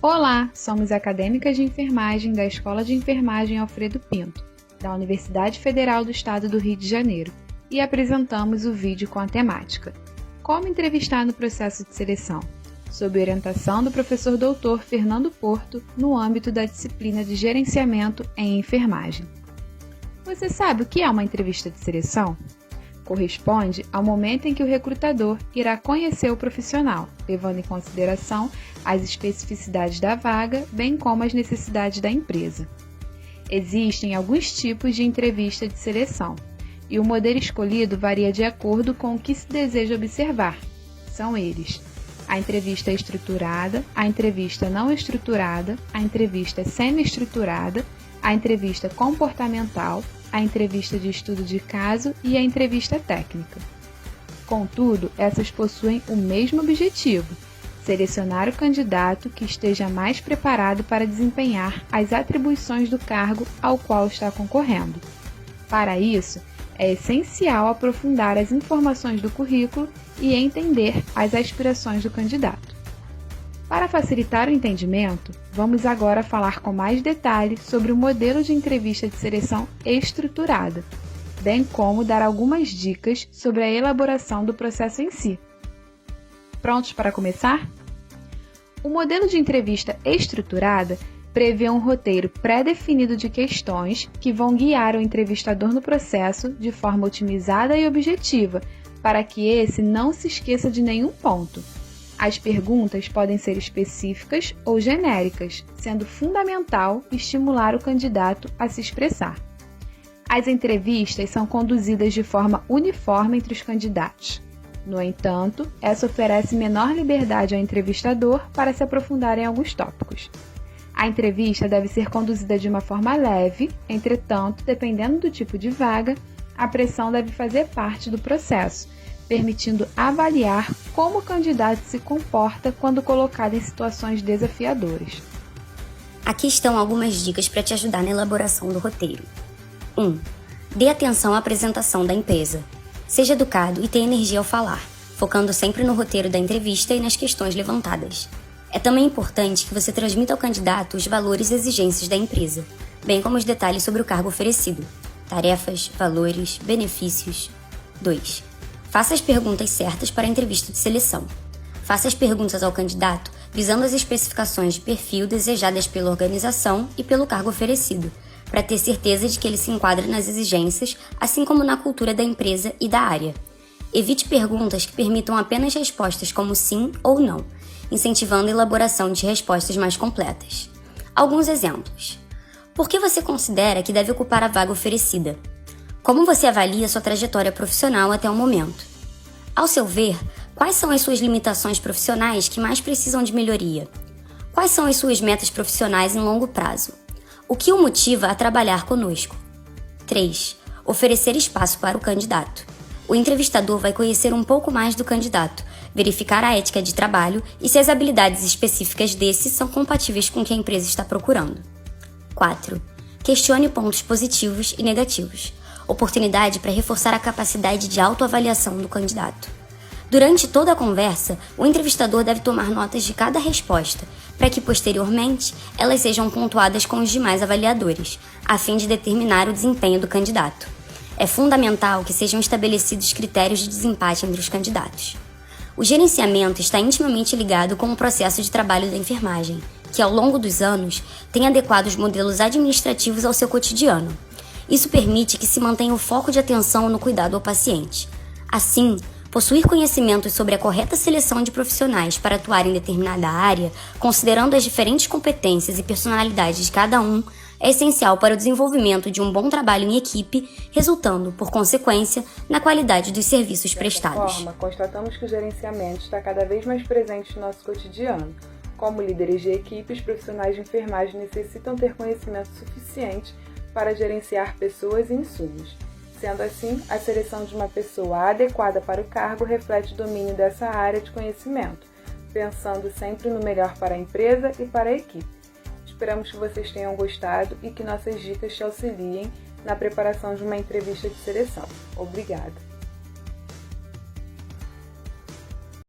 Olá, somos acadêmicas de enfermagem da Escola de Enfermagem Alfredo Pinto, da Universidade Federal do Estado do Rio de Janeiro, e apresentamos o vídeo com a temática Como entrevistar no processo de seleção, sob orientação do professor doutor Fernando Porto, no âmbito da disciplina de Gerenciamento em Enfermagem. Você sabe o que é uma entrevista de seleção? Corresponde ao momento em que o recrutador irá conhecer o profissional, levando em consideração as especificidades da vaga, bem como as necessidades da empresa. Existem alguns tipos de entrevista de seleção, e o modelo escolhido varia de acordo com o que se deseja observar. São eles: a entrevista estruturada, a entrevista não estruturada, a entrevista semi-estruturada, a entrevista comportamental, a entrevista de estudo de caso e a entrevista técnica. Contudo, essas possuem o mesmo objetivo: selecionar o candidato que esteja mais preparado para desempenhar as atribuições do cargo ao qual está concorrendo. Para isso, é essencial aprofundar as informações do currículo e entender as aspirações do candidato. Para facilitar o entendimento, vamos agora falar com mais detalhes sobre o modelo de entrevista de seleção estruturada, bem como dar algumas dicas sobre a elaboração do processo em si. Prontos para começar? O modelo de entrevista estruturada prevê um roteiro pré-definido de questões que vão guiar o entrevistador no processo de forma otimizada e objetiva, para que esse não se esqueça de nenhum ponto. As perguntas podem ser específicas ou genéricas, sendo fundamental estimular o candidato a se expressar. As entrevistas são conduzidas de forma uniforme entre os candidatos. No entanto, essa oferece menor liberdade ao entrevistador para se aprofundar em alguns tópicos. A entrevista deve ser conduzida de uma forma leve, entretanto, dependendo do tipo de vaga, a pressão deve fazer parte do processo, permitindo avaliar como o candidato se comporta quando colocado em situações desafiadoras. Aqui estão algumas dicas para te ajudar na elaboração do roteiro. 1. Dê atenção à apresentação da empresa. Seja educado e tenha energia ao falar, focando sempre no roteiro da entrevista e nas questões levantadas. É também importante que você transmita ao candidato os valores e exigências da empresa, bem como os detalhes sobre o cargo oferecido, tarefas, valores, benefícios. 2. Faça as perguntas certas para a entrevista de seleção. Faça as perguntas ao candidato visando as especificações de perfil desejadas pela organização e pelo cargo oferecido, para ter certeza de que ele se enquadra nas exigências, assim como na cultura da empresa e da área. Evite perguntas que permitam apenas respostas como sim ou não, incentivando a elaboração de respostas mais completas. Alguns exemplos. Por que você considera que deve ocupar a vaga oferecida? Como você avalia sua trajetória profissional até o momento? Ao seu ver, quais são as suas limitações profissionais que mais precisam de melhoria? Quais são as suas metas profissionais em longo prazo? O que o motiva a trabalhar conosco? 3. Oferecer espaço para o candidato. O entrevistador vai conhecer um pouco mais do candidato, verificar a ética de trabalho e se as habilidades específicas desse são compatíveis com o que a empresa está procurando. 4. Questione pontos positivos e negativos. Oportunidade para reforçar a capacidade de autoavaliação do candidato. Durante toda a conversa, o entrevistador deve tomar notas de cada resposta, para que, posteriormente, elas sejam pontuadas com os demais avaliadores, a fim de determinar o desempenho do candidato. É fundamental que sejam estabelecidos critérios de desempate entre os candidatos. O gerenciamento está intimamente ligado com o processo de trabalho da enfermagem, que, ao longo dos anos, tem adequado os modelos administrativos ao seu cotidiano. Isso permite que se mantenha o foco de atenção no cuidado ao paciente. Assim, possuir conhecimentos sobre a correta seleção de profissionais para atuar em determinada área, considerando as diferentes competências e personalidades de cada um, é essencial para o desenvolvimento de um bom trabalho em equipe, resultando, por consequência, na qualidade dos serviços prestados. Dessa forma, constatamos que o gerenciamento está cada vez mais presente no nosso cotidiano. Como líderes de equipe, os profissionais de enfermagem necessitam ter conhecimento suficiente para gerenciar pessoas e insumos. Sendo assim, a seleção de uma pessoa adequada para o cargo reflete o domínio dessa área de conhecimento, pensando sempre no melhor para a empresa e para a equipe. Esperamos que vocês tenham gostado e que nossas dicas te auxiliem na preparação de uma entrevista de seleção. Obrigada!